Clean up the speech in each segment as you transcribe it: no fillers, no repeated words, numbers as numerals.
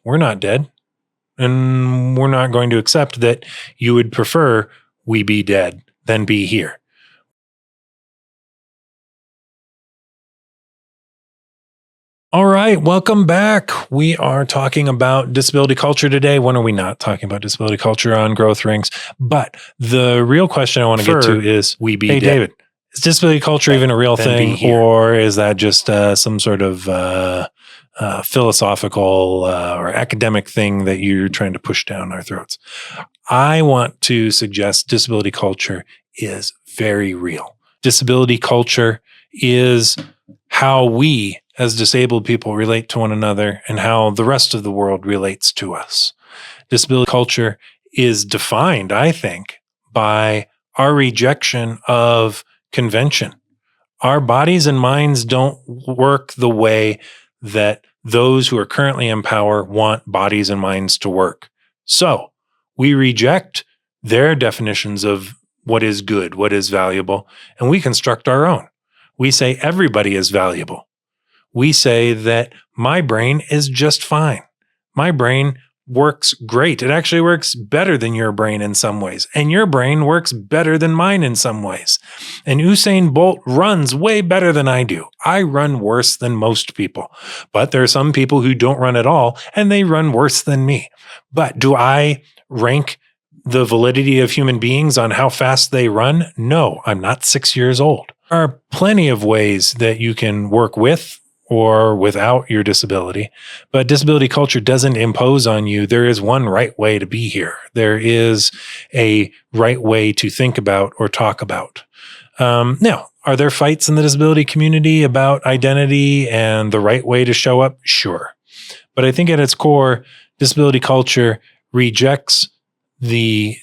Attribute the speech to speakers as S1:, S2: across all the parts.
S1: we're not dead. And we're not going to accept that you would prefer we be dead than be here. All right, welcome back. We are talking about disability culture today. When are we not talking about disability culture on Growth Rings? But the real question I want to get to is, we be dead. David, is disability culture even a real thing, or is that just some sort of philosophical or academic thing that you're trying to push down our throats? I want to suggest disability culture is very real. Disability culture is how we as disabled people relate to one another and how the rest of the world relates to us. Disability culture is defined, I think, by our rejection of convention. Our bodies and minds don't work the way that those who are currently in power want bodies and minds to work. So we reject their definitions of what is good, what is valuable, and we construct our own. We say everybody is valuable. We say that my brain is just fine. My brain works great. It actually works better than your brain in some ways. And your brain works better than mine in some ways. And Usain Bolt runs way better than I do. I run worse than most people. But there are some people who don't run at all, and they run worse than me. But do I rank the validity of human beings on how fast they run? No, I'm not 6 years old. There are plenty of ways that you can work with or without your disability, but disability culture doesn't impose on you. There is one right way to be here. There is a right way to think about or talk about. Now, are there fights in the disability community about identity and the right way to show up? Sure. But I think at its core, disability culture rejects the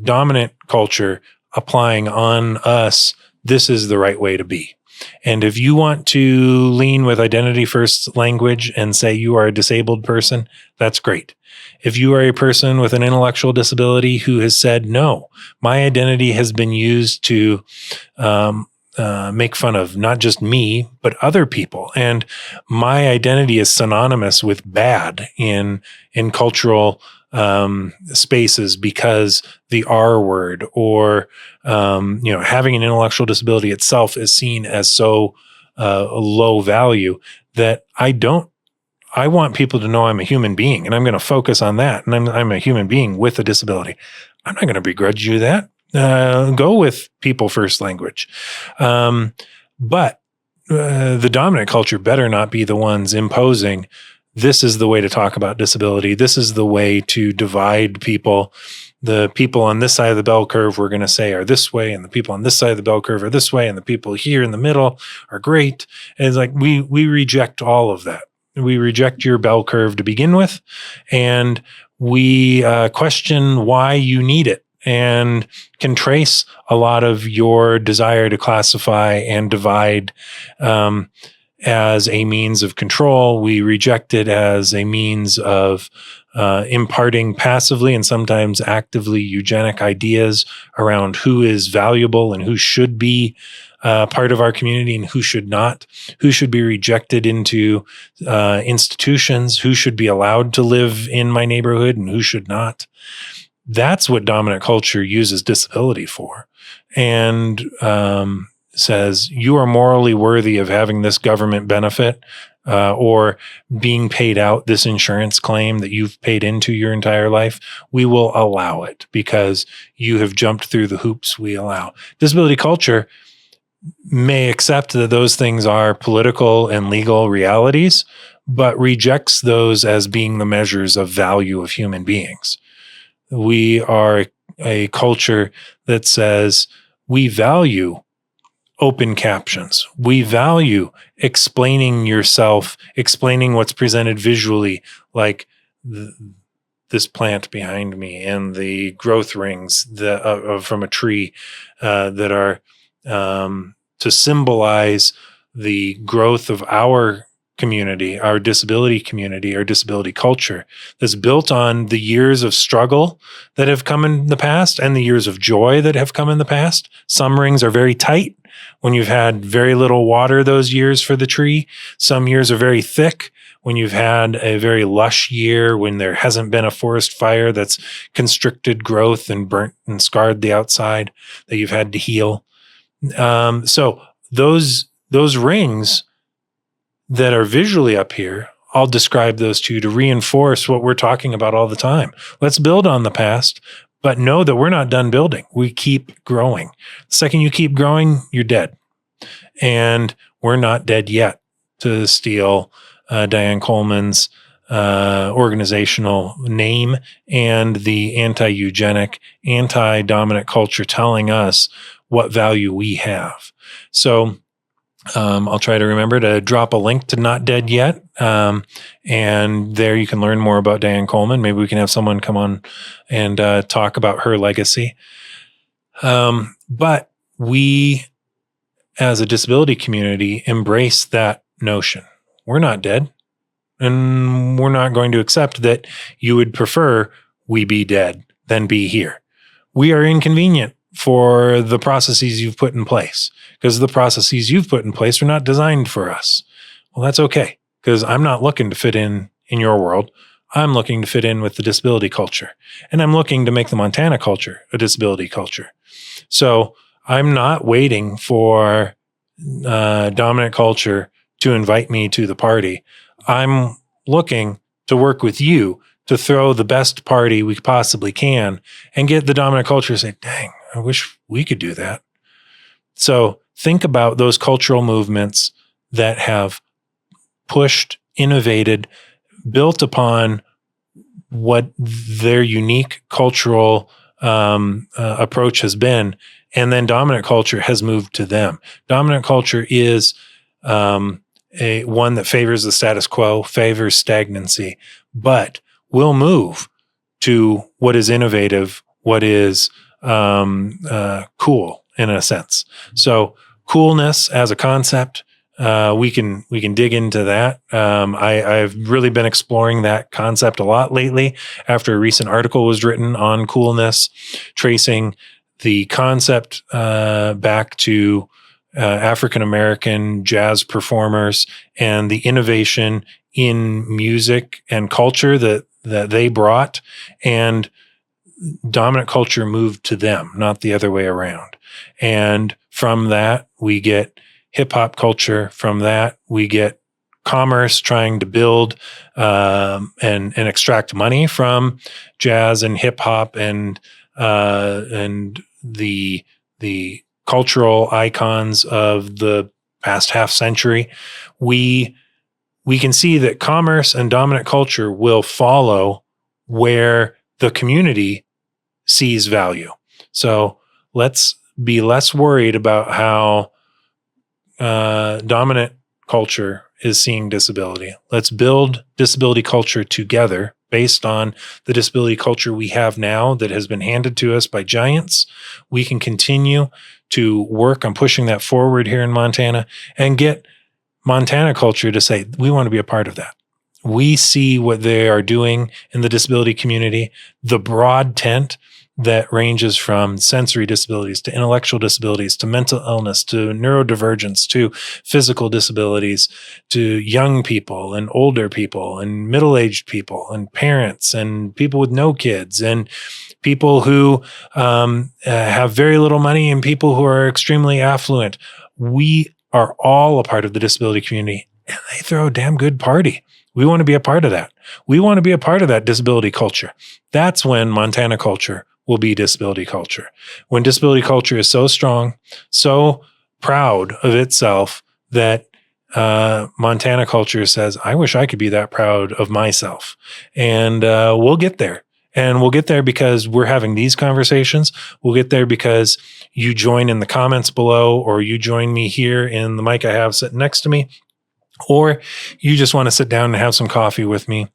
S1: dominant culture applying on us. This is the right way to be. And if you want to lean with identity first language and say you are a disabled person, that's great. If you are a person with an intellectual disability who has said, no, my identity has been used to make fun of not just me, but other people. And my identity is synonymous with bad in cultural spaces because the R word or, having an intellectual disability itself is seen as so low value that I want people to know I'm a human being, and I'm going to focus on that. And I'm a human being with a disability. I'm not going to begrudge you that. Go with people first language. But the dominant culture better not be the ones imposing this is the way to talk about disability. This is the way to divide people. The people on this side of the bell curve, we're going to say, are this way, and the people on this side of the bell curve are this way, and the people here in the middle are great. And it's like we reject all of that. We reject your bell curve to begin with, and we question why you need it, and can trace a lot of your desire to classify and divide as a means of control. We reject it as a means of imparting passively and sometimes actively eugenic ideas around who is valuable and who should be part of our community and who should not, who should be rejected into institutions, who should be allowed to live in my neighborhood and who should not. That's what dominant culture uses disability for. And says you are morally worthy of having this government benefit or being paid out this insurance claim that you've paid into your entire life. We will allow it because you have jumped through the hoops we allow. Disability culture may accept that those things are political and legal realities, but rejects those as being the measures of value of human beings. We are a culture that says we value open captions. We value explaining yourself, explaining what's presented visually, like this plant behind me and the growth rings from a tree that are to symbolize the growth of our community, our disability community, our disability culture that's built on the years of struggle that have come in the past and the years of joy that have come in the past. Some rings are very tight when you've had very little water those years for the tree. Some years are very thick when you've had a very lush year, when there hasn't been a forest fire that's constricted growth and burnt and scarred the outside that you've had to heal. So those rings that are visually up here, I'll describe those to you to reinforce what we're talking about all the time. Let's build on the past, but know that we're not done building. We keep growing. The second you keep growing, you're dead. And we're not dead yet, to steal Diane Coleman's organizational name and the anti-eugenic, anti-dominant culture telling us what value we have. So I'll try to remember to drop a link to Not Dead Yet. And there you can learn more about Diane Coleman. Maybe we can have someone come on and talk about her legacy. But we, as a disability community, embrace that notion. We're not dead. And we're not going to accept that you would prefer we be dead than be here. We are inconvenient for the processes you've put in place, because the processes you've put in place are not designed for us. Well, that's okay, because I'm not looking to fit in your world. I'm looking to fit in with the disability culture. And I'm looking to make the Montana culture a disability culture. So I'm not waiting for dominant culture to invite me to the party. I'm looking to work with you to throw the best party we possibly can and get the dominant culture to say, dang, I wish we could do that. So think about those cultural movements that have pushed, innovated, built upon what their unique cultural approach has been, and then dominant culture has moved to them. Dominant culture is one that favors the status quo, favors stagnancy, but will move to what is innovative, what is cool in a sense. So coolness as a concept, we can dig into that. I've really been exploring that concept a lot lately after a recent article was written on coolness, tracing the concept back to African-American jazz performers and the innovation in music and culture that they brought, and dominant culture moved to them, not the other way around. And from that, we get hip hop culture. From that, we get commerce trying to build and extract money from jazz and hip hop and the cultural icons of the past half century. We can see that commerce and dominant culture will follow where the community sees value. So let's be less worried about how dominant culture is seeing disability. Let's build disability culture together based on the disability culture we have now that has been handed to us by giants. We can continue to work on pushing that forward here in Montana and get Montana culture to say, we want to be a part of that. We see what they are doing in the disability community, the broad tent that ranges from sensory disabilities to intellectual disabilities to mental illness to neurodivergence to physical disabilities to young people and older people and middle-aged people and parents and people with no kids and people who have very little money and people who are extremely affluent. We are all a part of the disability community, and they throw a damn good party. We want to be a part of that. We want to be a part of that disability culture. That's when Montana culture will be disability culture. When disability culture is so strong, so proud of itself that Montana culture says, I wish I could be that proud of myself. And we'll get there. And we'll get there because we're having these conversations. We'll get there because you join in the comments below, or you join me here in the mic I have sitting next to me, or you just want to sit down and have some coffee with me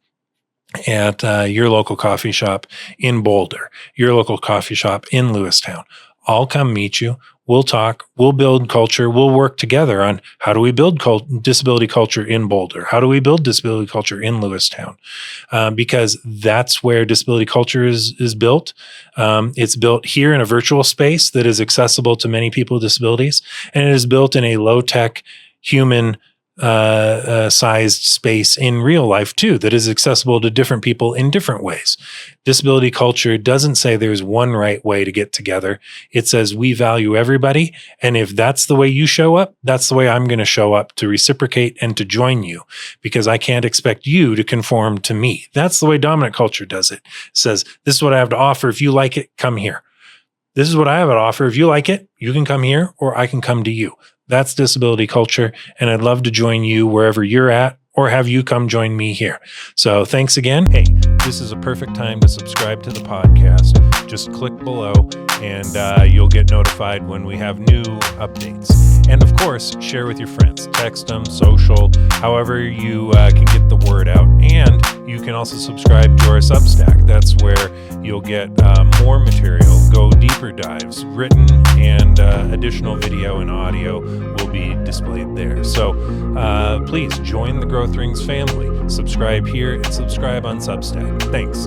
S1: at your local coffee shop in Boulder, your local coffee shop in Lewistown. I'll come meet you. We'll talk. We'll build culture. We'll work together on how do we build disability culture in Boulder? How do we build disability culture in Lewistown? Because that's where disability culture is built. It's built here in a virtual space that is accessible to many people with disabilities, and it is built in a low-tech human sized space in real life too, that is accessible to different people in different ways. Disability culture doesn't say there's one right way to get together. It says we value everybody. And if that's the way you show up, that's the way I'm going to show up to reciprocate and to join you, because I can't expect you to conform to me. That's the way dominant culture does it. It says, this is what I have to offer. If you like it, come here. This is what I have to offer. If you like it, you can come here or I can come to you. That's disability culture. And I'd love to join you wherever you're at, or have you come join me here. So thanks again. Hey, this is a perfect time to subscribe to the podcast. Just click below and you'll get notified when we have new updates. And of course, share with your friends, text them, social, however you can get the word out. And you can also subscribe to our Substack. That's where you'll get more material, go deeper dives, written and additional video and audio will be displayed there. So please join the Growth Rings family. Subscribe here and subscribe on Substack. Thanks.